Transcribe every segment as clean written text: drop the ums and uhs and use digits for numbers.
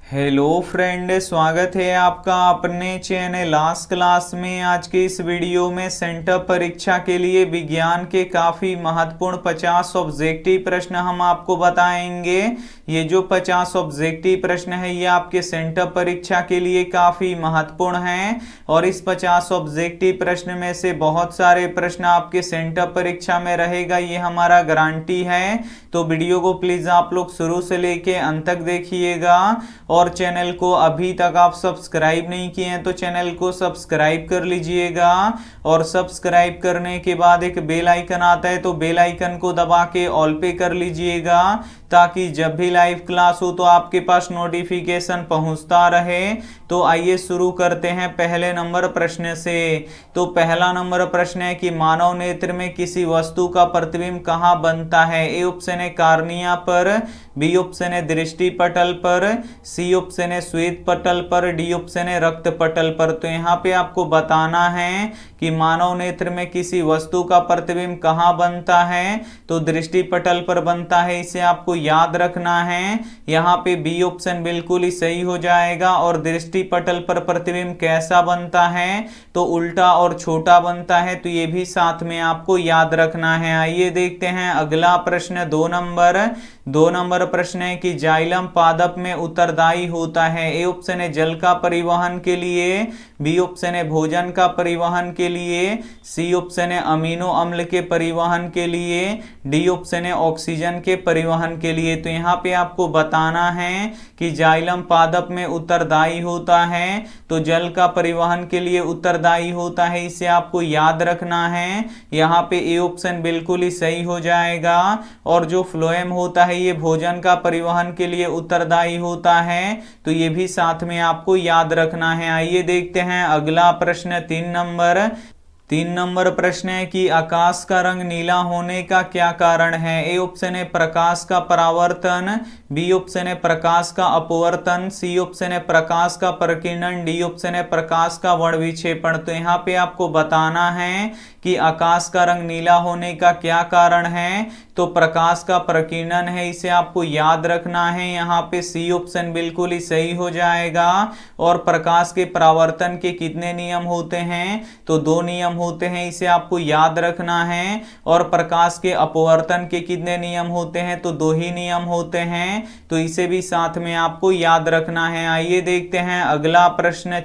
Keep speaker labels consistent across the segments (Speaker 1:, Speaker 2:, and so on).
Speaker 1: Hello friend, स्वागत है आपका अपने चैनल लास्ट क्लास में। आज के इस वीडियो में सेंटर परीक्षा के लिए विज्ञान के काफ़ी महत्वपूर्ण 50 ऑब्जेक्टिव प्रश्न हम आपको बताएंगे। ये जो 50 ऑब्जेक्टिव प्रश्न है ये आपके सेंटर परीक्षा के लिए काफ़ी महत्वपूर्ण हैं और इस 50 ऑब्जेक्टिव प्रश्न में से बहुत सारे प्रश्न आपके सेंटर परीक्षा में रहेगा, ये हमारा गारंटी है। तो वीडियो को प्लीज़ आप लोग शुरू से लेके अंत तक देखिएगा और चैनल को अभी तक आप सब्सक्राइब नहीं किए हैं तो चैनल को सब्सक्राइब कर लीजिएगा और सब्सक्राइब करने के बाद एक बेल आइकन आता है तो बेल आइकन को दबा के ऑल पे कर लीजिएगा ताकि जब भी लाइव क्लास हो तो आपके पास नोटिफिकेशन पहुंचता रहे। तो आइए शुरू करते हैं पहले नंबर प्रश्न से। तो पहला नंबर प्रश्न है कि मानव नेत्र में किसी वस्तु का प्रतिबिंब कहाँ बनता है। ए ऑप्शन है कार्निया पर, बी ऑप्शन है दृष्टि पटल पर, सी ऑप्शन है श्वेत पटल पर, डी ऑप्शन है रक्त पटल पर। तो यहाँ पे आपको बताना है कि मानव नेत्र में किसी वस्तु का प्रतिबिंब कहाँ बनता है। तो दृष्टि पटल पर बनता है, इसे आपको याद रखना है। यहाँ पे बी ऑप्शन बिल्कुल ही सही हो जाएगा। और दृष्टि पटल पर प्रतिबिंब कैसा बनता है तो उल्टा और छोटा बनता है, तो ये भी साथ में आपको याद रखना है। आइए देखते हैं अगला प्रश्न। दो नंबर प्रश्न है कि जाइलम पादप में उत्तरदायी होता है। ए ऑप्शन है जल का परिवहन के लिए, बी ऑप्शन है भोजन का परिवहन के लिए, सी ऑप्शन है अमीनो अम्ल के परिवहन के लिए, डी ऑप्शन है ऑक्सीजन के परिवहन के लिए। तो यहाँ पे आपको बताना है कि जाइलम पादप में उत्तरदायी होता है तो जल का परिवहन के लिए उत्तरदायी होता है, इसे आपको याद रखना है। यहाँ पे ए ऑप्शन बिल्कुल ही सही हो जाएगा। और जो फ्लोएम होता है ये भोजन का परिवहन के लिए उत्तरदायी होता है, तो ये भी साथ में आपको याद रखना है। आइए देखते हैं अगला प्रश्न। 3 नंबर प्रश्न है कि आकाश का रंग नीला होने का क्या कारण है। ए ऑप्शन है प्रकाश का परावर्तन, बी ऑप्शन है प्रकाश का अपवर्तन, सी ऑप्शन है प्रकाश का प्रकीर्णन, डी ऑप्शन है प्रकाश का वर्णविक्षेपण। तो यहाँ पे आपको बताना है कि आकाश का रंग नीला होने का क्या कारण है। तो प्रकाश का प्रकीर्णन है, इसे आपको याद रखना है। यहाँ पे सी ऑप्शन बिल्कुल ही सही हो जाएगा। और प्रकाश के परावर्तन के कितने नियम होते हैं तो 2 नियम होते हैं, इसे आपको याद रखना है। और प्रकाश के अपवर्तन के कितने नियम होते हैं तो 2 ही नियम होते हैं, तो इसे भी साथ में आपको याद रखना है। आइए देखते हैं अगला प्रश्न।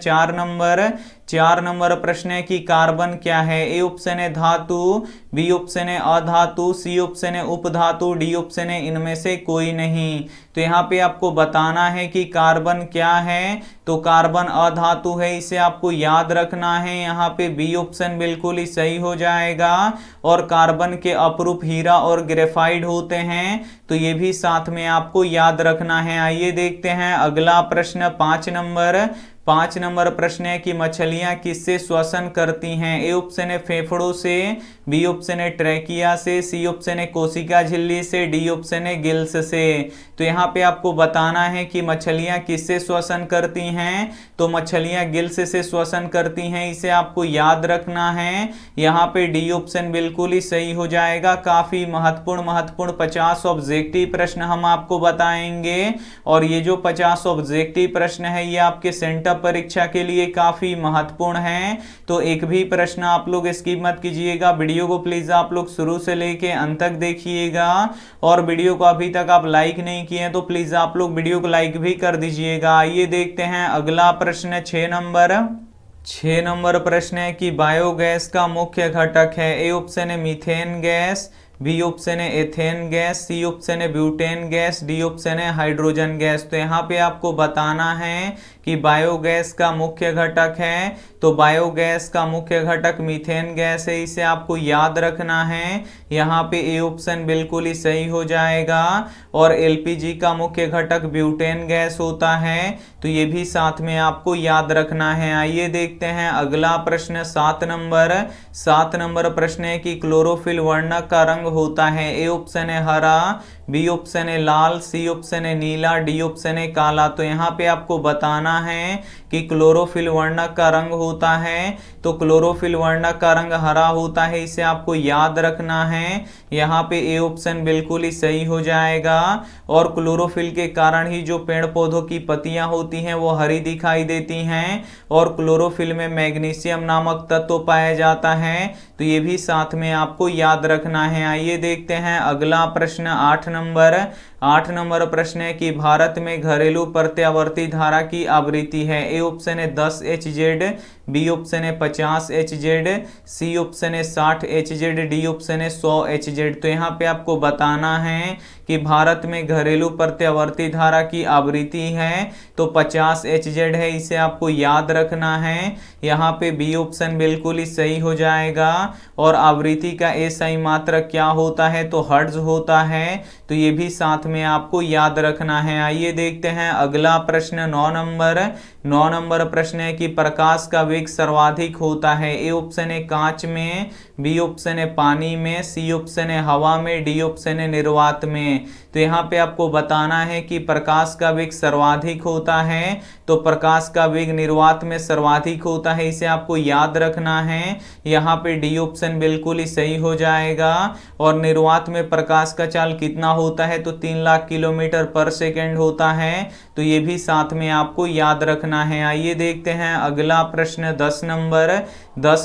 Speaker 1: 4 नंबर प्रश्न है कि कार्बन क्या है। ए ऑप्शन है धातु, बी ऑप्शन है अधातु, सी ऑप्शन है उपधातु, डी ऑप्शन है इनमें से कोई नहीं। तो यहाँ पे आपको बताना है कि कार्बन क्या है। तो कार्बन अधातु है, इसे आपको याद रखना है। यहाँ पे बी ऑप्शन बिल्कुल ही सही हो जाएगा। और कार्बन के अपरूप हीरा और ग्रेफाइट होते हैं, तो ये भी साथ में आपको याद रखना है। आइए देखते हैं अगला प्रश्न। 5 नंबर प्रश्न है कि मछलियां किससे श्वसन करती हैं। ए ऑप्शन है फेफड़ों से, बी ऑप्शन है ट्रैकिया से, सी ऑप्शन है कोशिका झिल्ली से, डी ऑप्शन है गिल्स से। तो यहाँ पे आपको बताना है कि मछलियां किससे श्वसन करती हैं। तो मछलियां गिल्स से श्वसन करती हैं, इसे आपको याद रखना है। यहाँ पे डी ऑप्शन बिल्कुल ही सही हो जाएगा। काफी महत्वपूर्ण 50 ऑब्जेक्टिव प्रश्न हम आपको बताएंगे और ये जो 50 ऑब्जेक्टिव प्रश्न है ये आपके सेंटर परीक्षा के लिए काफी महत्वपूर्ण है। तो एक भी प्रश्न आप लोग स्किप मत कीजिएगा, वीडियो को प्लीज आप लोग शुरू से लेके अंत तक देखिएगा। और वीडियो को अभी तक आप लाइक नहीं किए हैं तो प्लीज आप लोग वीडियो को लाइक भी कर दीजिएगा। आइए देखते हैं अगला प्रश्न। 6 नंबर प्रश्न है कि बायोगैस का मुख्य घटक है। ए ऑप्शन है मीथेन गैस, बी ऑप्शन है एथेन गैस, सी ऑप्शन है ब्यूटेन गैस, डी ऑप्शन है हाइड्रोजन गैस। तो यहाँ पे आपको बताना है कि बायोगैस का मुख्य घटक है। तो बायोगैस का मुख्य घटक मीथेन गैस है, इसे आपको याद रखना है। यहाँ पे ए ऑप्शन बिल्कुल ही सही हो जाएगा। और एलपीजी का मुख्य घटक ब्यूटेन गैस होता है, तो ये भी साथ में आपको याद रखना है। आइए देखते हैं अगला प्रश्न। 7 नंबर प्रश्न है कि क्लोरोफिल वर्णक का रंग होता है। ए ऑप्शन है हरा, बी ऑप्शन है लाल, सी ऑप्शन है नीला, डी ऑप्शन है काला। तो यहाँ पे आपको बताना है कि क्लोरोफिल वर्णक का रंग होता है, तो क्लोरोफिल वर्णक का रंग हरा होता है, इसे आपको याद रखना है। यहाँ पे ए ऑप्शन बिल्कुल ही सही हो जाएगा। और क्लोरोफिल के कारण ही जो पेड़ पौधों की पत्तियां होती हैं वो हरी दिखाई देती हैं, और क्लोरोफिल में मैग्नीशियम नामक तत्व पाया जाता है, तो ये भी साथ में आपको याद रखना है। आइए देखते हैं अगला प्रश्न 8 नंबर प्रश्न है कि भारत में घरेलू प्रत्यावर्ती धारा की आवृत्ति है। ए ऑप्शन है 10 HZ, बी ऑप्शन है 50 HZ, सी ऑप्शन है 60 HZ, डी ऑप्शन है 100 HZ। तो यहाँ पे आपको बताना है कि भारत में घरेलू प्रत्यावर्ती धारा की आवृत्ति है तो 50 HZ है, इसे आपको याद रखना है। यहाँ पे बी ऑप्शन बिल्कुल ही सही हो जाएगा। और आवृत्ति का SI मात्रक क्या होता है, तो हर्ट्ज होता है, तो ये भी साथ में आपको याद रखना है। आइए देखते हैं अगला प्रश्न 9 नंबर प्रश्न है कि प्रकाश का वेग सर्वाधिक होता है। ए ऑप्शन है कांच में, बी ऑप्शन है पानी में, सी ऑप्शन है हवा में, डी ऑप्शन है निर्वात में। तो यहाँ पे आपको बताना है कि प्रकाश का वेग सर्वाधिक होता है, तो प्रकाश का वेग निर्वात में सर्वाधिक होता है, इसे आपको याद रखना है। यहाँ पे डी ऑप्शन बिल्कुल ही सही हो जाएगा। और निर्वात में प्रकाश का चाल कितना होता है, तो 3 लाख किलोमीटर पर सेकेंड होता है, तो ये भी साथ में आपको याद रखना है। आइए देखते हैं अगला प्रश्न 10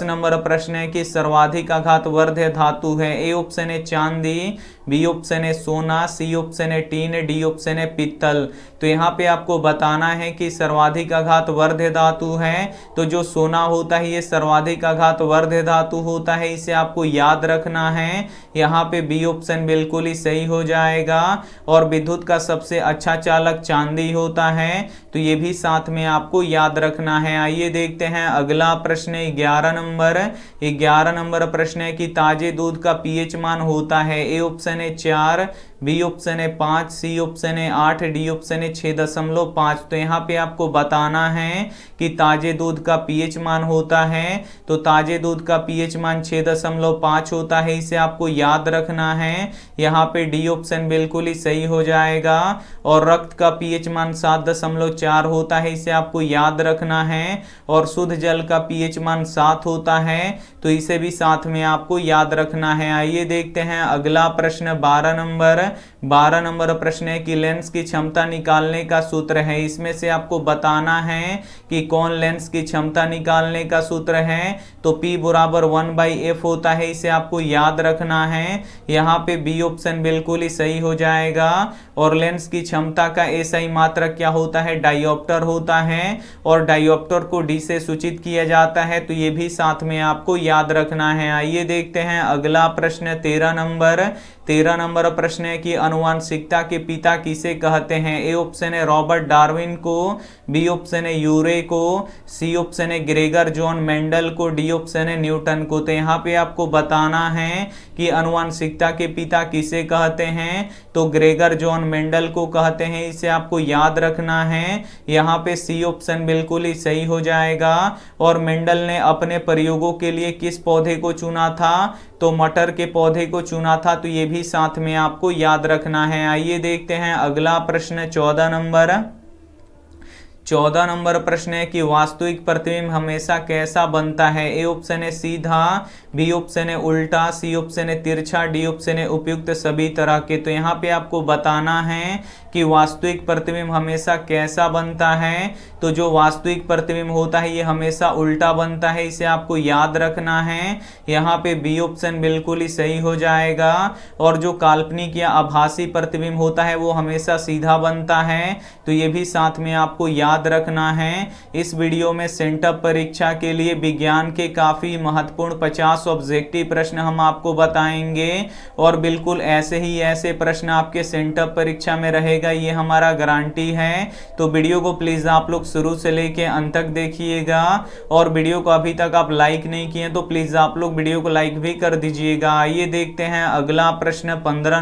Speaker 1: नंबर प्रश्न है कि सर्वाधिक आघातवर्धक धातु है। ए ऑप्शन है चांदी, बी ऑप्शन है सोना, सी ऑप्शन है टीन, डी ऑप्शन है पित्तल। तो यहाँ पे आपको बताना है कि सर्वाधिक आघातवर्धक धातु है, तो जो सोना होता है ये सर्वाधिक आघातवर्धक धातु होता है, इसे आपको याद रखना है। यहाँ पे बी ऑप्शन बिल्कुल ही सही हो जाएगा। और विद्युत का सबसे अच्छा चालक चांदी होता है, तो ये भी साथ में आपको याद रखना है। आइए देखते हैं अगला प्रश्न 11 नंबर प्रश्न है कि ताजे दूध का पीएच मान होता है। ए ऑप्शन है 4, बी ऑप्शन है 5, सी ऑप्शन है 8, डी ऑप्शन है 6.5। तो यहाँ पे आपको बताना है कि ताजे दूध का पीएच मान होता है, तो ताजे दूध का पीएच मान 6.5 होता है, इसे आपको याद रखना है। यहाँ पे डी ऑप्शन बिल्कुल ही सही हो जाएगा। और रक्त का पीएच मान 7.4 होता है, इसे आपको याद रखना है। और शुद्ध जल का पीएच मान 7 होता है, तो इसे भी साथ में आपको याद रखना है। आइए देखते हैं अगला प्रश्न 12 नंबर प्रश्न है कि लेंस की क्षमता निकालने का सूत्र है। इसमें से आपको बताना है कि कौन लेंस की क्षमता निकालने का सूत्र है, तो P बराबर 1/f होता है, इसे आपको याद रखना है। यहाँ पे बी ऑप्शन बिल्कुल ही सही हो जाएगा। और लेंस की क्षमता का SI मात्रक क्या होता है, डायोप्टर होता है, और डायोप्टर को D से सूचित किया जाता है, तो ये भी साथ में आपको याद रखना है। आइए देखते हैं अगला प्रश्न 13 नंबर प्रश्न है कि आनुवंशिकता के पिता किसे कहते हैं। ए ऑप्शन है रॉबर्ट डार्विन को, बी ऑप्शन है यूरे को, सी ऑप्शन है ग्रेगर जॉन मेंडल को, डी ऑप्शन है न्यूटन को। तो यहाँ पे आपको बताना है कि आनुवंशिकता के पिता किसे कहते हैं, तो ग्रेगर जॉन मेंडल को कहते हैं, इसे आपको याद रखना है। यहाँ पे सी ऑप्शन बिल्कुल ही सही हो जाएगा। और मेंडल ने अपने प्रयोगों के लिए किस पौधे को चुना था, तो मटर के पौधे को चुना था, तो ये भी साथ में आपको याद रखना है। आइए देखते हैं अगला प्रश्न 14 नंबर प्रश्न है कि वास्तविक प्रतिबिंब हमेशा कैसा बनता है। ए ऑप्शन है सीधा, बी ऑप्शन है उल्टा, सी ऑप्शन है तिरछा, डी ऑप्शन है उपयुक्त सभी तरह के। तो यहाँ पे आपको बताना है कि वास्तविक प्रतिबिंब हमेशा कैसा बनता है, तो जो वास्तविक प्रतिबिंब होता है ये हमेशा उल्टा बनता है, इसे आपको याद रखना है। यहाँ पे बी ऑप्शन बिल्कुल ही सही हो जाएगा। और जो काल्पनिक या आभासी प्रतिबिंब होता है वो हमेशा सीधा बनता है, तो ये भी साथ में आपको याद रखना है। इस वीडियो में सेंटअप परीक्षा के लिए विज्ञान के काफी महत्वपूर्ण 50 ऑब्जेक्टिव प्रश्न हम आपको बताएंगे, और बिल्कुल ऐसे ही ऐसे प्रश्न आपके सेंटअप परीक्षा में रहेगा, ये हमारा गारंटी है। तो वीडियो को प्लीज आप लोग शुरू से लेके अंत तक देखिएगा। और वीडियो को अभी तक आप लाइक नहीं किए तो प्लीज आप लोग वीडियो को लाइक भी कर दीजिएगा। आइए देखते हैं अगला प्रश्न 15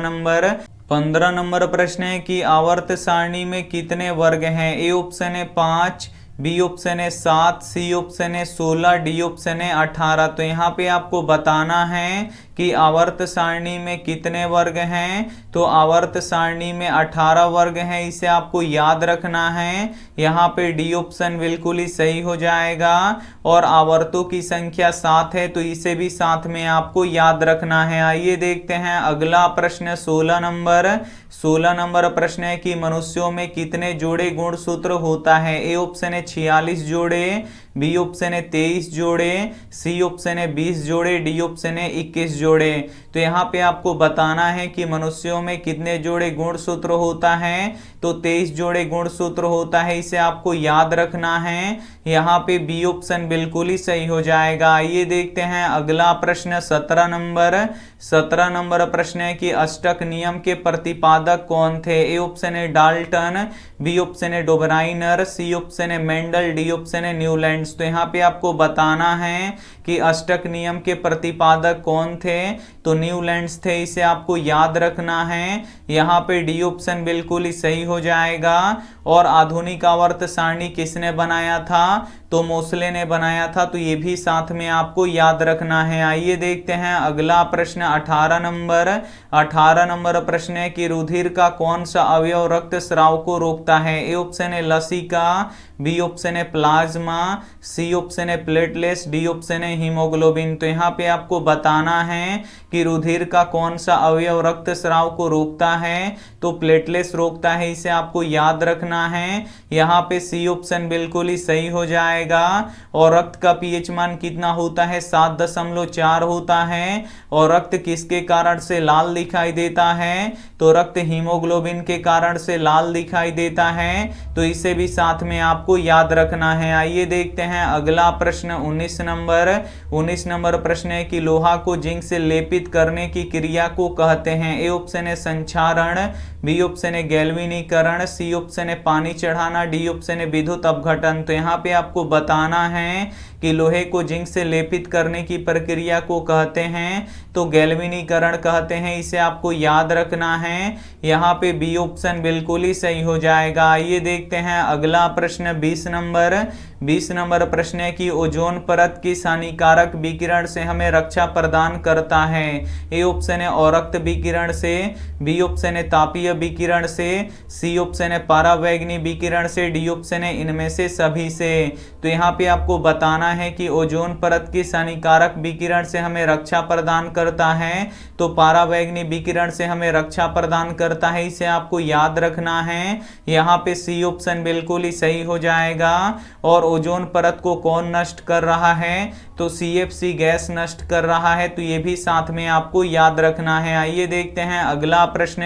Speaker 1: नंबर प्रश्न है कि आवर्त सारणी में कितने वर्ग हैं। ए ऑप्शन है 5, बी ऑप्शन है 7, सी ऑप्शन है 16, डी ऑप्शन है 18। तो यहाँ पे आपको बताना है कि आवर्त सारणी में कितने वर्ग हैं। तो आवर्त सारणी में 18 वर्ग हैं, इसे आपको याद रखना है। यहाँ पे डी ऑप्शन बिल्कुल ही सही हो जाएगा। और आवर्तों की संख्या 7 है, तो इसे भी साथ में आपको याद रखना है। आइए देखते हैं अगला प्रश्न 16 नंबर प्रश्न है कि मनुष्यों में कितने जोड़े गुणसूत्र होता है। ए ऑप्शन है 46 जोड़े, बी ऑप्शन है 23 जोड़े, सी ऑप्शन है 20 जोड़े, डी ऑप्शन है 21 जोड़े। तो यहाँ पे आपको बताना है कि मनुष्यों में कितने जोड़े गुणसूत्र होता है। तो 23 जोड़े गुणसूत्र होता है, इसे आपको याद रखना है। यहाँ पे बी ऑप्शन बिल्कुल ही सही हो जाएगा। आइए देखते हैं अगला प्रश्न 17 नंबर प्रश्न है कि अष्टक नियम के प्रतिपादक कौन थे। ए ऑप्शन है डाल्टन, बी ऑप्शन है डोबराइनर, सी ऑप्शन है मेंडल, डी ऑप्शन है न्यूलैंड्स। तो यहाँ पे आपको बताना है कि अष्टक नियम के प्रतिपादक कौन थे। तो न्यूलैंड्स थे, इसे आपको याद रखना है। यहाँ पे डी ऑप्शन बिल्कुल ही सही हो जाएगा। और आधुनिक आवर्त सारणी किसने बनाया था। तो मोसले ने बनाया था, तो ये भी साथ में आपको याद रखना है। आइए देखते हैं अगला प्रश्न 18 नंबर प्रश्न है कि रुधिर का कौन सा अवयव रक्तस्राव को रोकता है। ए ऑप्शन है लसिका, बी ऑप्शन है प्लाज्मा, सी ऑप्शन है प्लेटलेट्स, डी ऑप्शन है हीमोग्लोबिन। तो यहाँ पे आपको बताना है कि रुधिर का कौन सा अवयव रक्तस्राव को रोकता है। तो प्लेटलेट्स रोकता है, इसे आपको याद रखना है। यहाँ पे सी ऑप्शन बिल्कुल ही सही हो जाएगा। और रक्त का पीएच मान कितना होता है, 7.4 होता है। और रक्त किसके कारण से लाल दिखाई देता है। तो रक्त हीमोग्लोबिन के कारण से लाल दिखाई देता है। तो इसे भी साथ में आपको याद रखना है। आइए देखते हैं अगला प्रश्न 19 नंबर प्रश्न है कि लोहा को जिंक से लेपित करने की क्रिया को कहते हैं। ए ऑप्शन है संक्षारण, बी ऑप्शन है गैल्वेनीकरण, सी ऑप्शन है पानी चढ़ाना, डी ऑप्शन है विद्युत अपघटन। तो यहाँ पे आपको बताना है कि लोहे को जिंक से लेपित करने की प्रक्रिया को कहते हैं। तो गैल्वेनीकरण कहते हैं, इसे आपको याद रखना है। यहाँ पे बी ऑप्शन बिल्कुल ही सही हो जाएगा। आइए देखते हैं अगला प्रश्न 20 नंबर प्रश्न है कि ओजोन परत किस हानिकारक विकिरण से हमें रक्षा प्रदान करता है। ए ऑप्शन है औरक्त विकिरण से, बी ऑप्शन है तापीय विकिरण से, सी ऑप्शन है परावैंगनी विकिरण से, डी ऑप्शन है इनमें से सभी से। तो यहाँ पे आपको बताना है कि ओजोन परत किस हानिकारक विकिरण से हमें रक्षा प्रदान करता है। तो परावैंगनी विकिरण से हमें रक्षा प्रदान करता है, इसे आपको याद रखना है। यहाँ पे सी ऑप्शन बिल्कुल ही सही हो जाएगा। और ओजोन परत को कौन नष्ट कर रहा है। तो CFC गैस नष्ट कर रहा है। तो ये भी साथ में आपको याद रखना है। आइए देखते हैं अगला प्रश्न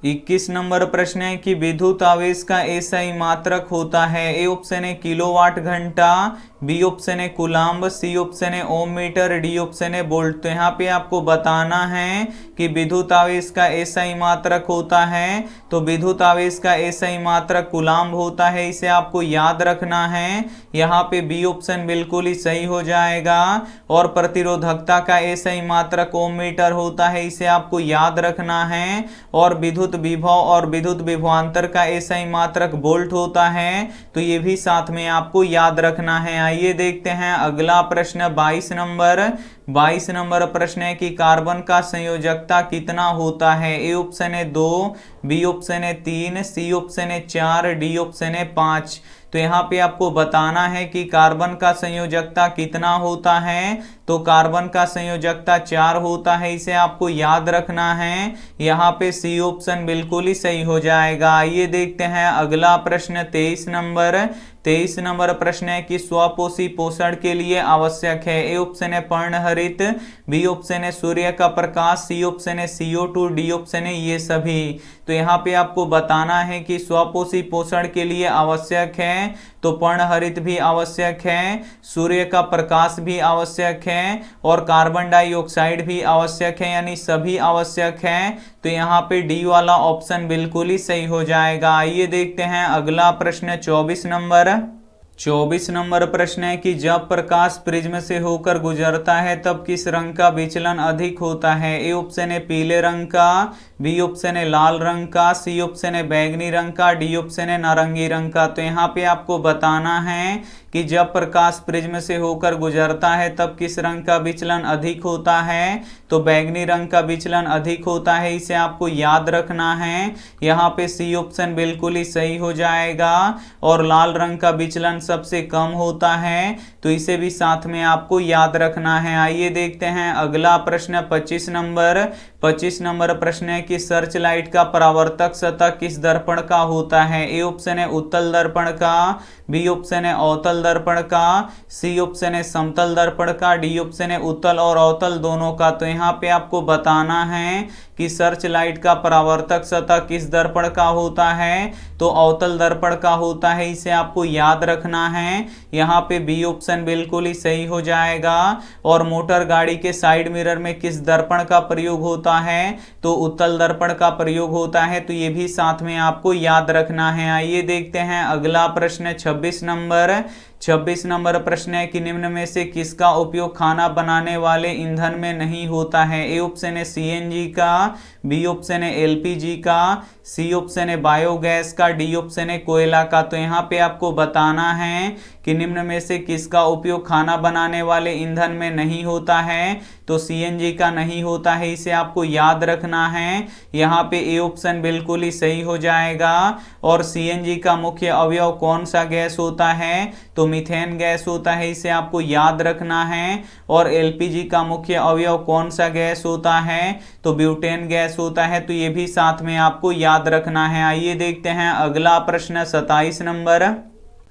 Speaker 1: 21 नंबर प्रश्न है कि विद्युत आवेश का एसआई मात्रक होता है। ए ऑप्शन है किलोवाट घंटा, बी ऑप्शन है कूलाम्ब, सी ऑप्शन है ओम मीटर, डी ऑप्शन है वोल्ट। तो यहाँ पे आपको बताना है कि विद्युत आवेश का एसआई मात्रक होता है। तो विद्युत आवेश का एसआई मात्रक कूलाम्ब होता है, इसे आपको याद रखना है। यहाँ पे बी ऑप्शन बिल्कुल ही सही हो जाएगा। और प्रतिरोधकता का एसआई मात्रक ओम मीटर होता है, इसे आपको याद रखना है। और विद्युत विभव और विद्युत विभवांतर का एसआई मात्रक वोल्ट होता है। तो ये भी साथ में आपको याद रखना है। आइए देखते हैं अगला प्रश्न 22 नंबर प्रश्न है कि कार्बन का संयोजकता कितना होता है। ए ऑप्शन है 2, बी ऑप्शन है 3, सी ऑप्शन है 4, डी ऑप्शन है 5। तो यहाँ पे आपको बताना है कि कार्बन का संयोजकता कितना होता है। तो कार्बन का संयोजकता 4 होता है, इसे आपको याद रखना है। यहाँ पे सी ऑप्शन बिल्कुल ही सही हो जाएगा। आइए देखते हैं अगला प्रश्न 23 नंबर प्रश्न है कि स्वपोषी पोषण के लिए आवश्यक है। ए ऑप्शन है पर्णहरित, बी ऑप्शन है सूर्य का प्रकाश, सी ऑप्शन है CO2, डी ऑप्शन है ये सभी। तो यहाँ पे आपको बताना है कि स्वपोषी पोषण के लिए आवश्यक है। तो पर्णहरित भी आवश्यक है, सूर्य का प्रकाश भी आवश्यक है, और कार्बन डाइऑक्साइड भी आवश्यक है, यानी सभी आवश्यक है। तो यहाँ पे डी वाला ऑप्शन बिल्कुल ही सही हो जाएगा। आइए देखते हैं अगला प्रश्न 24 24 नंबर प्रश्न है कि जब प्रकाश प्रिज्म से होकर गुजरता है तब किस रंग का विचलन अधिक होता है। ए ऑप्शन है पीले रंग का, बी ऑप्शन है लाल रंग का, सी ऑप्शन है बैंगनी रंग का, डी ऑप्शन है नारंगी रंग का। तो यहाँ पे आपको बताना है कि जब प्रकाश प्रिज्म से होकर गुजरता है तब किस रंग का विचलन अधिक होता है। तो बैंगनी रंग का विचलन अधिक होता है, इसे आपको याद रखना है। यहाँ पे सी ऑप्शन बिल्कुल ही सही हो जाएगा। और लाल रंग का विचलन सबसे कम होता है, तो इसे भी साथ में आपको याद रखना है। आइए देखते हैं अगला प्रश्न 25 नंबर। 25 नंबर प्रश्न है कि सर्च लाइट का परावर्तक सतह किस दर्पण का होता है। ए ऑप्शन है उत्तल दर्पण का, बी ऑप्शन है अवतल दर्पण का, सी ऑप्शन है समतल दर्पण का, डी ऑप्शन है उत्तल और अवतल दोनों का। तो यहाँ पे आपको बताना है कि सर्च लाइट का परावर्तक सतह किस दर्पण का होता है। तो अवतल दर्पण का होता है, इसे आपको याद रखना है। यहाँ पे बी ऑप्शन बिल्कुल ही सही हो जाएगा। और मोटर गाड़ी के साइड मिरर में किस दर्पण का प्रयोग होता है। तो उत्तल दर्पण का प्रयोग होता है, तो ये भी साथ में आपको याद रखना है। आइए देखते हैं अगला प्रश्न 26 नंबर। 26 नंबर प्रश्न है कि निम्न में से किसका उपयोग खाना बनाने वाले ईंधन में नहीं होता है। ए ऑप्शन है सीएनजी का, बी ऑप्शन है एलपीजी का, सी ऑप्शन है बायोगैस का, डी ऑप्शन है कोयला का। तो यहाँ पे आपको बताना है कि निम्न में से किसका उपयोग खाना बनाने वाले ईंधन में नहीं होता है। तो सीएनजी का नहीं होता है, इसे आपको याद रखना है। यहाँ पे ए ऑप्शन बिल्कुल ही सही हो जाएगा। और सीएनजी का मुख्य अवयव कौन सा गैस होता है। तो मीथेन गैस होता है, इसे आपको याद रखना है। और एलपीजी का मुख्य अवयव कौन सा गैस होता है। तो ब्यूटेन गैस होता है, तो ये भी साथ में आपको याद रखना है। आइए देखते हैं अगला प्रश्न 27 नंबर।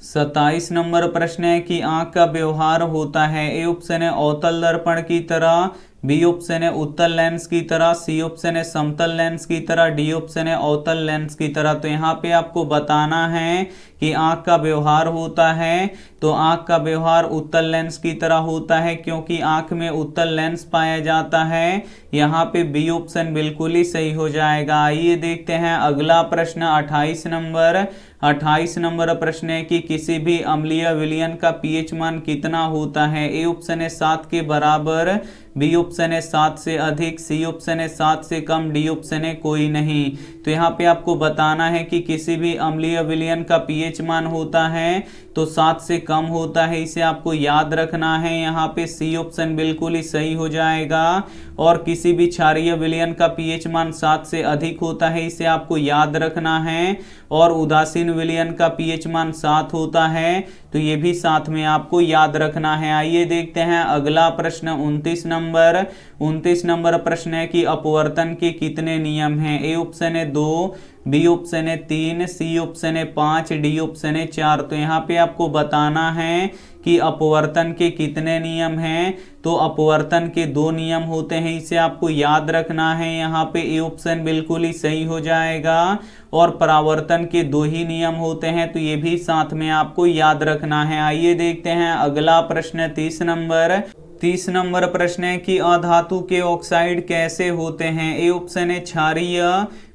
Speaker 1: 27 नंबर प्रश्न है कि आंख का व्यवहार होता है। ए ऑप्शन है अवतल दर्पण की तरह, बी ऑप्शन है उत्तल लेंस की तरह, सी ऑप्शन है समतल लेंस की तरह, डी ऑप्शन है अवतल लेंस की तरह। तो यहाँ पे आपको बताना है कि आंख का व्यवहार होता है। तो आंख का व्यवहार उत्तल लेंस की तरह होता है, क्योंकि आंख में उत्तल लेंस पाया जाता है। यहाँ पे बी ऑप्शन बिल्कुल ही सही हो जाएगा। आइए देखते हैं अगला प्रश्न 28 नंबर। 28 नंबर प्रश्न है कि किसी भी अम्लीय विलयन का पीएच मान कितना होता है। ए ऑप्शन है 7 के बराबर, बी ऑप्शन है 7 से अधिक, सी ऑप्शन है 7 से कम, डी ऑप्शन है कोई नहीं। तो यहाँ पे आपको बताना है कि किसी भी अम्लीय विलयन का पीएच मान होता है तो 7 से कम होता है, इसे आपको याद रखना है। यहाँ पे सी ऑप्शन बिल्कुल ही सही हो जाएगा। और किसी भी क्षारीय विलयन का पीएच मान 7 से अधिक होता है, इसे आपको याद रखना है। और उदासीन विलयन का पीएच मान 7 होता है, तो ये भी साथ में आपको याद रखना है। आइए देखते हैं अगला प्रश्न 29 नंबर। 29 नंबर प्रश्न है कि अपवर्तन के कितने नियम हैं। ए ऑप्शन है 2, बी ऑप्शन है 3, सी ऑप्शन है 5, डी ऑप्शन है 4। तो यहाँ पे आपको बताना है कि अपवर्तन के कितने नियम हैं। तो अपवर्तन के 2 नियम होते हैं, इसे आपको याद रखना है। यहाँ पे ए ऑप्शन बिल्कुल ही सही हो जाएगा। और परावर्तन के 2 ही नियम होते हैं, तो ये भी साथ में आपको याद रखना है। आइए देखते हैं अगला प्रश्न 30 नंबर। 30 नंबर प्रश्न है कि अधातु के ऑक्साइड कैसे होते हैं। ए ऑप्शन है क्षारीय,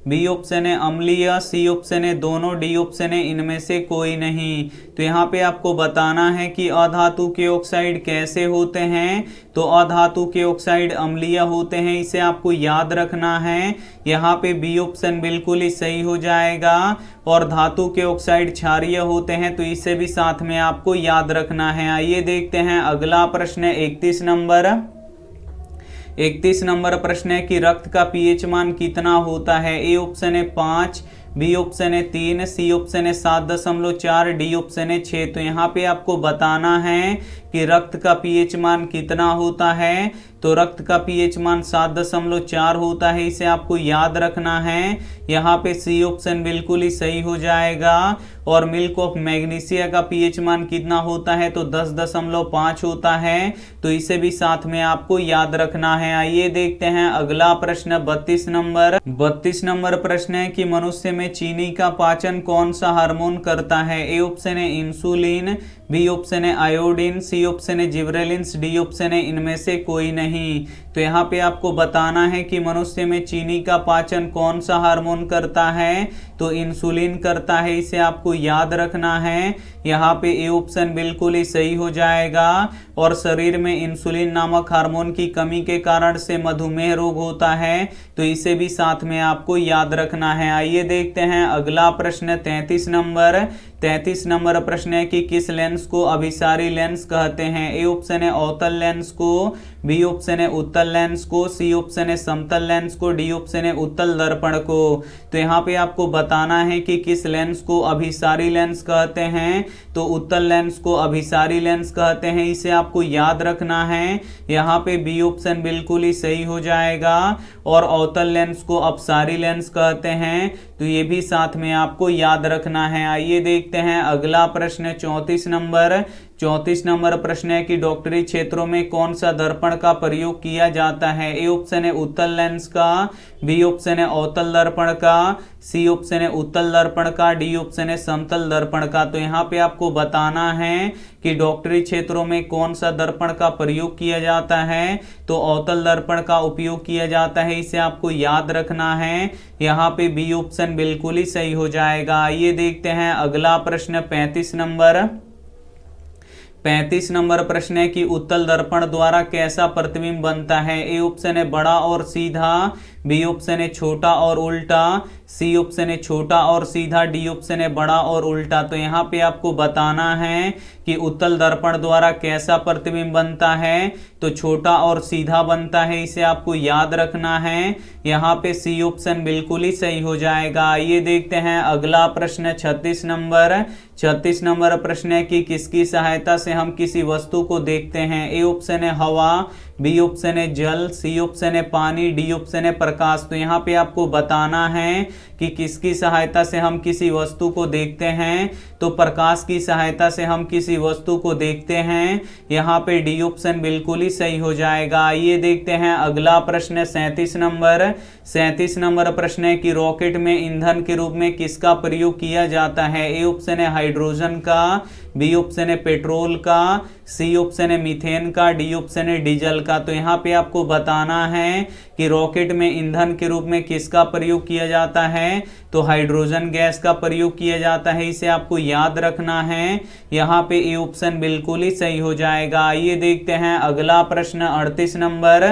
Speaker 1: बी ऑप्शन है अम्लीय, सी ऑप्शन है दोनों, डी ऑप्शन है इनमें से कोई नहीं। तो यहाँ पे आपको बताना है कि अधातु के ऑक्साइड कैसे होते हैं। तो अधातु के ऑक्साइड अम्लीय होते हैं, इसे आपको याद रखना है। यहाँ पे बी ऑप्शन बिल्कुल ही सही हो जाएगा। और धातु के ऑक्साइड क्षारीय होते हैं, तो इसे भी साथ में आपको याद रखना है। आइए देखते हैं अगला प्रश्न 31 नंबर। 31 नंबर प्रश्न है कि रक्त का पीएच मान कितना होता है। ए ऑप्शन है 5, बी ऑप्शन है 3, सी ऑप्शन है 7.4, डी ऑप्शन है 6। तो यहाँ पे आपको बताना है कि रक्त का पीएच मान कितना होता है। तो रक्त का पीएच मान 7.4 होता है, इसे आपको याद रखना है। यहाँ पे सी ऑप्शन बिल्कुल ही सही हो जाएगा। और मिल्क ऑफ मैग्नीशिया का पीएच मान कितना होता है। तो 10.5 होता है, तो इसे भी साथ में आपको याद रखना है। आइए देखते हैं अगला प्रश्न 32 नंबर। 32 नंबर प्रश्न है कि मनुष्य में चीनी का पाचन कौन सा हार्मोन करता है। ए ऑप्शन है इंसुलिन, बी ऑप्शन है आयोडीन, सी ऑप्शन है जिब्रेलिन्स, डी ऑप्शन है इनमें से कोई नहीं। तो यहाँ पे आपको बताना है कि मनुष्य में चीनी का पाचन कौन सा हार्मोन करता है, तो इंसुलिन करता है, इसे आपको याद रखना है। यहाँ पे ए ऑप्शन बिल्कुल ही सही हो जाएगा। और शरीर में इंसुलिन नामक हार्मोन की कमी के कारण से मधुमेह रोग होता है, तो इसे भी साथ में आपको याद रखना है। आइए देखते हैं अगला प्रश्न 33 नंबर। 33 नंबर प्रश्न है कि किस लेंस को अभिसारी लेंस कहते हैं। ए ऑप्शन है अवतल लेंस को, बी ऑप्शन है उत्तल लेंस को, सी ऑप्शन है समतल लेंस को, डी ऑप्शन है उत्तल दर्पण को। तो यहाँ पे आपको बताना है कि किस लेंस को अभिसारी लेंस कहते हैं, तो उत्तल लेंस को अभिसारी लेंस कहते हैं, इसे आपको याद रखना है। यहाँ पे बी ऑप्शन बिल्कुल ही सही हो जाएगा। और अवतल लेंस को अपसारी लेंस कहते हैं, तो ये भी साथ में आपको याद रखना है। आइए देखते हैं अगला प्रश्न 34 नंबर। 34 नंबर प्रश्न है कि डॉक्टरी क्षेत्रों में कौन सा दर्पण का प्रयोग किया जाता है। ए ऑप्शन है उत्तल लेंस का, बी ऑप्शन है अवतल दर्पण का, सी ऑप्शन है उत्तल दर्पण का, डी ऑप्शन है समतल दर्पण का। तो यहाँ पे आपको बताना है कि डॉक्टरी क्षेत्रों में कौन सा दर्पण का प्रयोग किया जाता है, तो अवतल दर्पण का उपयोग किया जाता है, इसे आपको याद रखना है। यहाँ पे बी ऑप्शन बिल्कुल ही सही हो जाएगा। आइए देखते हैं अगला प्रश्न 35 नंबर। 35 नंबर प्रश्न है कि उत्तल दर्पण द्वारा कैसा प्रतिबिंब बनता है। ए ऑप्शन है बड़ा और सीधा, बी ऑप्शन है छोटा और उल्टा, सी ऑप्शन है छोटा और सीधा, डी ऑप्शन है बड़ा और उल्टा। तो यहाँ पे आपको बताना है कि उत्तल दर्पण द्वारा कैसा प्रतिबिंब बनता है, तो छोटा और सीधा बनता है, इसे आपको याद रखना है। यहाँ पे सी ऑप्शन बिल्कुल ही सही हो जाएगा। आइए देखते हैं अगला प्रश्न 36 नंबर। 36 नंबर प्रश्न है कि किसकी सहायता से हम किसी वस्तु को देखते हैं। ए ऑप्शन है हवा, बी ऑप्शन है जल, सी ऑप्शन है पानी, डी ऑप्शन है प्रकाश। तो यहाँ पे आपको बताना है कि किसकी सहायता से हम किसी वस्तु को देखते हैं, तो प्रकाश की सहायता से हम किसी वस्तु को देखते हैं। यहाँ पे डी ऑप्शन बिल्कुल ही सही हो जाएगा। आइए देखते हैं अगला प्रश्न 37 नंबर। 37 नंबर प्रश्न है कि रॉकेट में ईंधन के रूप में किसका प्रयोग किया जाता है। ए ऑप्शन है हाइड्रोजन का, बी ऑप्शन है पेट्रोल का, सी ऑप्शन है मीथेन का, डी ऑप्शन है डीजल का। तो यहाँ पे आपको बताना है कि रॉकेट में ईंधन के रूप में किसका प्रयोग किया जाता है, तो हाइड्रोजन गैस का प्रयोग किया जाता है, इसे आपको याद रखना है। यहाँ पे ए ऑप्शन बिल्कुल ही सही हो जाएगा। आइए देखते हैं अगला प्रश्न 38 नंबर।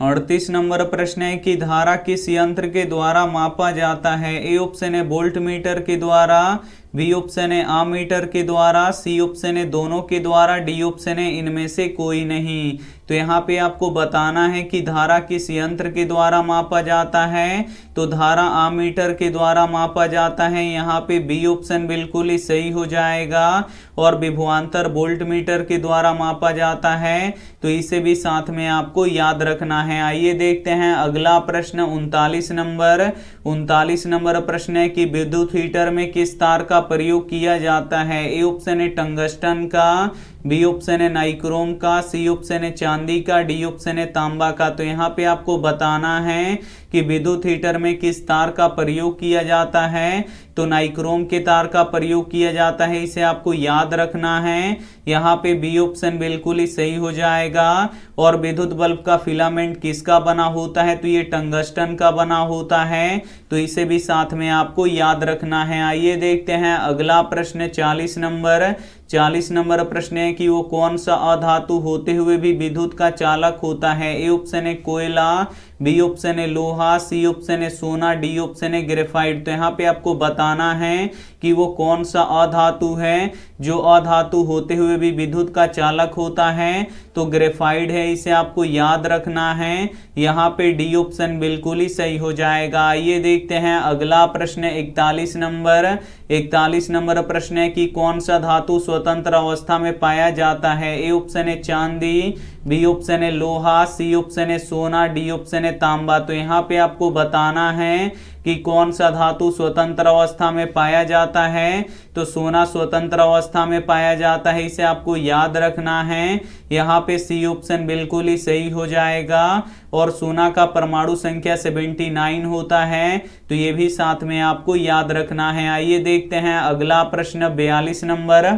Speaker 1: 38 नंबर प्रश्न है कि धारा किस यंत्र के द्वारा मापा जाता है। ए ऑप्शन है वोल्ट मीटर के द्वारा, बी ऑप्शन है आमीटर के द्वारा, सी ऑप्शन है दोनों के द्वारा, डी ऑप्शन है इनमें से कोई नहीं। तो यहाँ पे आपको बताना है कि धारा किस यंत्र के द्वारा मापा जाता है, तो धारा आमीटर के द्वारा मापा जाता है। यहाँ पे बी ऑप्शन बिल्कुल ही सही हो जाएगा। और विभवांतर वोल्ट मीटर के द्वारा मापा जाता है, तो इसे भी साथ में आपको याद रखना है। आइए देखते हैं अगला प्रश्न 39 नंबर। 39 नंबर प्रश्न है कि विद्युत हीटर में किस तार का प्रयोग किया जाता है। ए ऑप्शन है टंगस्टन का, बी ऑप्शन है नाइक्रोम का, सी ऑप्शन है चांदी का, डी ऑप्शन है तांबा का। तो यहाँ पे आपको बताना है कि विद्युत हीटर में किस तार का प्रयोग किया जाता है, तो नाइक्रोम के तार का प्रयोग किया जाता है, इसे आपको याद रखना है। यहाँ पे बी ऑप्शन बिल्कुल ही सही हो जाएगा। और विद्युत बल्ब का फिलामेंट किसका बना होता है, तो ये टंगस्टन का बना होता है, तो इसे भी साथ में आपको याद रखना है। आइए देखते हैं अगला प्रश्न 40 नंबर। 40 नंबर प्रश्न है कि वो कौन सा अधातु होते हुए भी विद्युत का चालक होता है। ए ऑप्शन है कोयला, बी ऑप्शन है लोहा, सी ऑप्शन है सोना, डी ऑप्शन है ग्रेफाइट। तो यहाँ पे आपको बताना है कि वो कौन सा अधातु है जो अधातु होते हुए भी विद्युत का चालक होता है, तो ग्रेफाइट है, इसे आपको याद रखना है। यहाँ पे डी ऑप्शन बिल्कुल ही सही हो जाएगा। आइए देखते हैं अगला प्रश्न 41 नंबर। 41 नंबर प्रश्न है कि कौन सा धातु स्वतंत्र अवस्था में पाया जाता है। ए ऑप्शन है चांदी, बी ऑप्शन है लोहा, सी ऑप्शन है सोना, डी ऑप्शन है तांबा। तो यहाँ पे आपको बताना है कि कौन सा धातु स्वतंत्र अवस्था में पाया जाता है, तो सोना स्वतंत्र अवस्था में पाया जाता है, इसे आपको याद रखना है। यहाँ पे सी ऑप्शन बिल्कुल ही सही हो जाएगा। और सोना का परमाणु संख्या 79 होता है, तो ये भी साथ में आपको याद रखना है। आइए देखते हैं अगला प्रश्न 42 नंबर।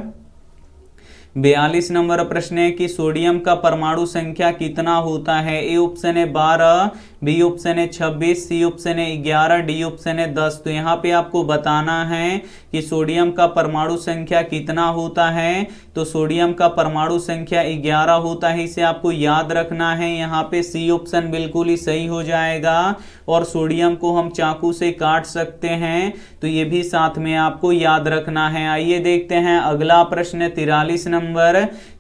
Speaker 1: 42 नंबर प्रश्न है कि सोडियम का परमाणु संख्या कितना होता है। ए ऑप्शन है 12, बी ऑप्शन है 26, सी ऑप्शन है 11, डी ऑप्शन है 10। तो यहाँ पे आपको बताना है कि सोडियम का परमाणु संख्या कितना होता है। तो सोडियम का परमाणु संख्या 11 होता है, इसे आपको याद रखना है। यहाँ पे सी ऑप्शन बिल्कुल ही सही हो जाएगा और सोडियम को हम चाकू से काट सकते हैं, तो ये भी साथ में आपको याद रखना है। आइए देखते हैं अगला प्रश्न 43 नंबर।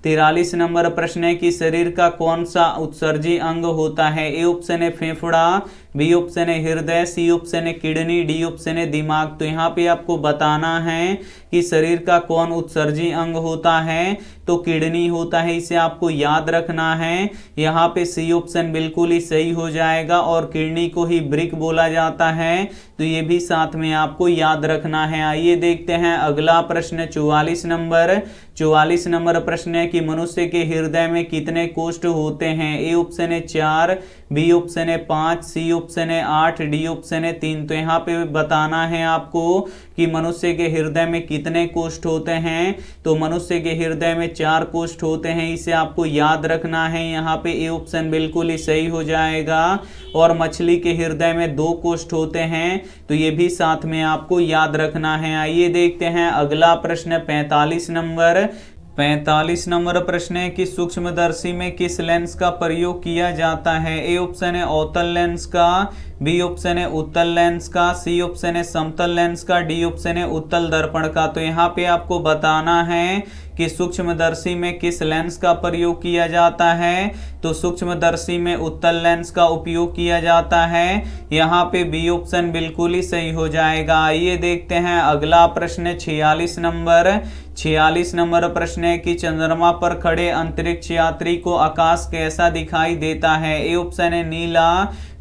Speaker 1: 43 नंबर प्रश्न है कि शरीर का कौन सा उत्सर्जी अंग होता है। ए ऑप्शन है फेफड़ा, बी ऑप्शन है हृदय, सी ऑप्शन है किडनी, डी ऑप्शन है दिमाग। तो यहाँ पे आपको बताना है कि शरीर का कौन उत्सर्जी अंग होता है। तो किडनी होता है, इसे आपको याद रखना है। यहाँ पे सी ऑप्शन बिल्कुल ही सही हो जाएगा और किडनी को ही ब्रिक बोला जाता है, तो ये भी साथ में आपको याद रखना है। आइए देखते हैं अगला प्रश्न 44 नंबर। 44 नंबर प्रश्न है कि मनुष्य के हृदय में कितने कोष्ठ होते हैं। ए ऑप्शन है 4, बी ऑप्शन है 5, सी ऑप्शन है 8, डी ऑप्शन है 3। तो यहाँ पे बताना है आपको कि मनुष्य के हृदय में कितने कोष्ठ होते हैं। तो मनुष्य के हृदय में 4 कोष्ठ होते हैं, इसे आपको याद रखना है। यहाँ पे ए ऑप्शन बिल्कुल ही सही हो जाएगा और मछली के हृदय में 2 कोष्ठ होते हैं, तो ये भी साथ में आपको याद रखना है। आइए देखते हैं अगला प्रश्न 45 नंबर। 45 नंबर प्रश्न है कि सूक्ष्मदर्शी में किस लेंस का प्रयोग किया जाता है। ए ऑप्शन है अवतल लेंस का, बी ऑप्शन है उत्तल लेंस का, सी ऑप्शन है समतल लेंस का, डी ऑप्शन है उत्तल दर्पण का। तो यहाँ पे आपको बताना है कि सूक्ष्मदर्शी में किस लेंस का प्रयोग किया जाता है। तो सूक्ष्मदर्शी में उत्तल लेंस का उपयोग किया जाता है। यहाँ पे बी ऑप्शन बिल्कुल ही सही हो जाएगा। आइए देखते हैं अगला प्रश्न 46 नंबर। 46 नंबर प्रश्न है कि चंद्रमा पर खड़े अंतरिक्ष यात्री को आकाश कैसा दिखाई देता है। ए ऑप्शन है नीला,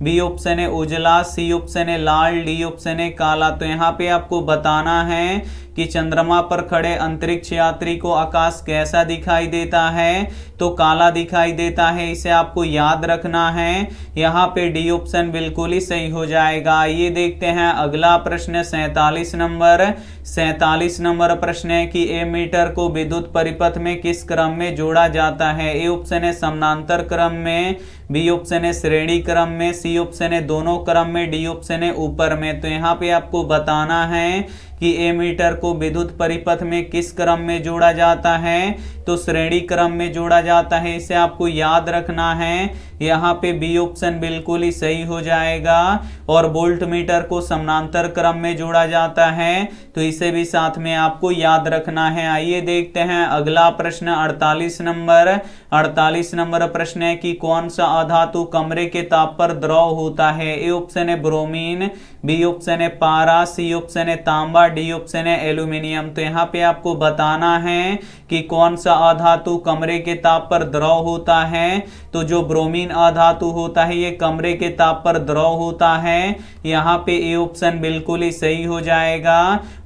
Speaker 1: बी ऑप्शन है उजला, सी ऑप्शन है लाल, डी ऑप्शन है काला। तो यहाँ पे आपको बताना है कि चंद्रमा पर खड़े अंतरिक्ष यात्री को आकाश कैसा दिखाई देता है। तो काला दिखाई देता है, इसे आपको याद रखना है। यहाँ पे डी ऑप्शन बिल्कुल ही सही हो जाएगा। आइए देखते हैं अगला प्रश्न 47 नंबर। 47 नंबर प्रश्न है कि एमीटर को विद्युत परिपथ में किस क्रम में जोड़ा जाता है। ए ऑप्शन है समानांतर क्रम में, बी ऑप्शन है श्रेणी क्रम में, सी ऑप्शन है दोनों क्रम में, डी ऑप्शन है ऊपर में। तो यहाँ पे आपको बताना है कि एमीटर को विद्युत परिपथ में किस क्रम में जोड़ा जाता है। तो श्रेणी क्रम में जोड़ा जाता है, इसे आपको याद रखना है। यहाँ पे बी ऑप्शन बिल्कुल ही सही हो जाएगा और वोल्ट मीटर को समानांतर क्रम में जोड़ा जाता है, तो इसे भी साथ में आपको याद रखना है। आइए देखते हैं अगला प्रश्न 48 नंबर। 48 नंबर प्रश्न है कि कौन सा अधातु कमरे के ताप पर द्रव होता है। ए ऑप्शन है ब्रोमीन, बी ऑप्शन है पारा, सी ऑप्शन है तांबा, डी ऑप्शन है एल्यूमिनियम। तो यहाँ पे आपको बताना है कि कौन सा अधातु कमरे के ताप पर द्रव होता है। तो जो ब्रोमीन अधातु होता है ये कमरे के ताप पर द्रव होता है, यहाँ पे ए ऑप्शन बिल्कुल ही सही हो जाएगा।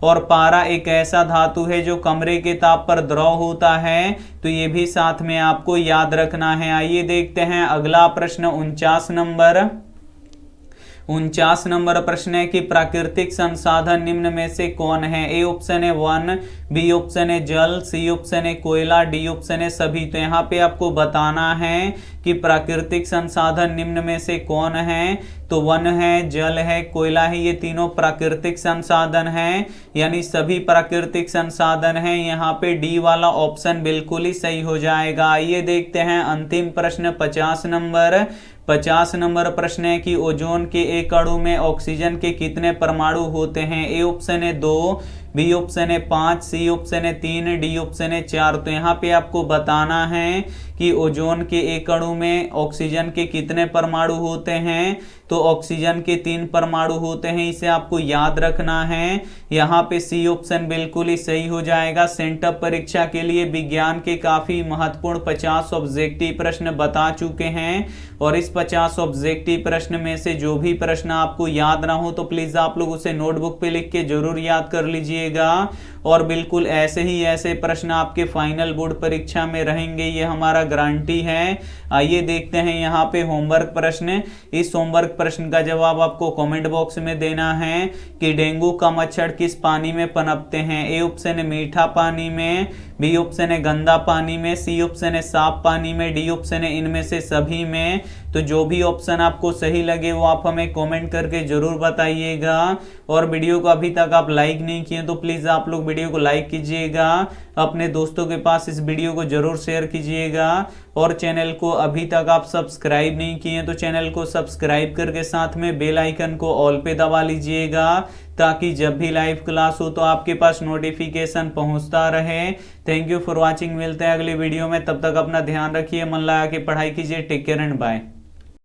Speaker 1: और पारा एक ऐसा धातु है जो कमरे के ताप पर द्रव होता है, तो ये भी साथ में आपको याद रखना है। आइए देखते हैं अगला प्रश्न 49 नंबर। 49 नंबर प्रश्न है कि प्राकृतिक संसाधन निम्न में से कौन है। ए ऑप्शन है वन, बी ऑप्शन है जल, सी ऑप्शन है कोयला, डी ऑप्शन है सभी। तो यहाँ पे आपको बताना है कि प्राकृतिक संसाधन निम्न में से कौन है। तो वन है, जल है, कोयला है, ये तीनों प्राकृतिक संसाधन हैं, यानी सभी प्राकृतिक संसाधन हैं। यहाँ पे डी वाला ऑप्शन बिल्कुल ही सही हो जाएगा। आइए देखते हैं अंतिम प्रश्न 50 नंबर। 50 नंबर प्रश्न है कि ओजोन के एक अणु में ऑक्सीजन के कितने परमाणु होते हैं। ए ऑप्शन है 2, बी ऑप्शन है 5, सी ऑप्शन है 3, डी ऑप्शन है 4। तो यहाँ पे आपको बताना है कि ओजोन के एक अणु में ऑक्सीजन के कितने परमाणु होते हैं। तो ऑक्सीजन के 3 परमाणु होते हैं, इसे आपको याद रखना है। यहाँ पे सी ऑप्शन बिल्कुल ही सही हो जाएगा। सेंटअप परीक्षा के लिए विज्ञान के काफी महत्वपूर्ण 50 ऑब्जेक्टिव प्रश्न बता चुके हैं, और इस 50 ऑब्जेक्टिव प्रश्न में से जो भी प्रश्न आपको याद ना हो तो प्लीज आप लोग उसे नोटबुक पे लिख के जरूर याद कर लीजिएगा। और बिल्कुल ऐसे ही ऐसे प्रश्न आपके फाइनल बोर्ड परीक्षा में रहेंगे, ये हमारा गारंटी है। आइए देखते हैं यहाँ पे होमवर्क प्रश्न। इस होमवर्क प्रश्न का जवाब आपको कमेंट बॉक्स में देना है कि डेंगू का मच्छर किस पानी में पनपते हैं। ए ऑप्शन है मीठा पानी में, बी ऑप्शन है गंदा पानी में, सी ऑप्शन है साफ पानी में, डी ऑप्शन है इनमें से सभी में। तो जो भी ऑप्शन आपको सही लगे वो आप हमें कमेंट करके जरूर बताइएगा। और वीडियो को अभी तक आप लाइक नहीं किए तो प्लीज आप लोग वीडियो को लाइक कीजिएगा, अपने दोस्तों के पास इस वीडियो को जरूर शेयर कीजिएगा। और चैनल को अभी तक आप सब्सक्राइब नहीं किए तो चैनल को सब्सक्राइब करके साथ में बेल आइकन को ऑल पे दबा लीजिएगा, ताकि जब भी लाइव क्लास हो तो आपके पास नोटिफिकेशन पहुंचता रहे। Thank you for watching. मिलते हैं अगले वीडियो में, तब तक अपना ध्यान रखिए, मन लगा के पढ़ाई कीजिए। Take care and bye.